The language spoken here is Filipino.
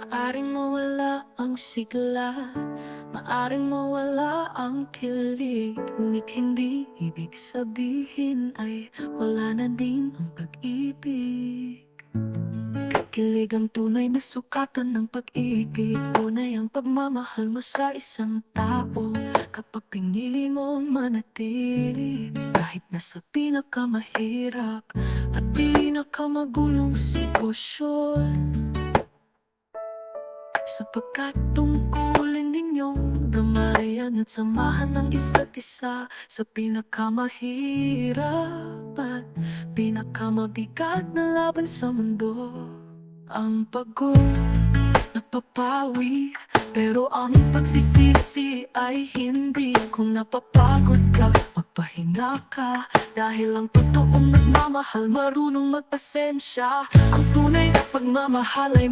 Maaring mawala ang sigla, maaring mawala ang kilig, ngunit hindi ibig sabihin ay wala na din ang pag-ibig. Kilig ang tunay na sukatan ng pag-ibig. Tunay ang pagmamahal mo sa isang tao kapag pinili mong manatili, kahit nasa pinakamahirap at pinakamagulong sitwasyon. Sapagkat tungkulin ninyong damayan at samahan ng isa't isa sa pinakamahirap at pinakamabigat na laban sa mundo. Ang pagod napapawi, pero ang pagsisisi ay hindi. Kung napapagod ka, magpahinga ka, dahil ang totoong nagmamahal marunong magpasensya. Ang tunay na pagmamahal ay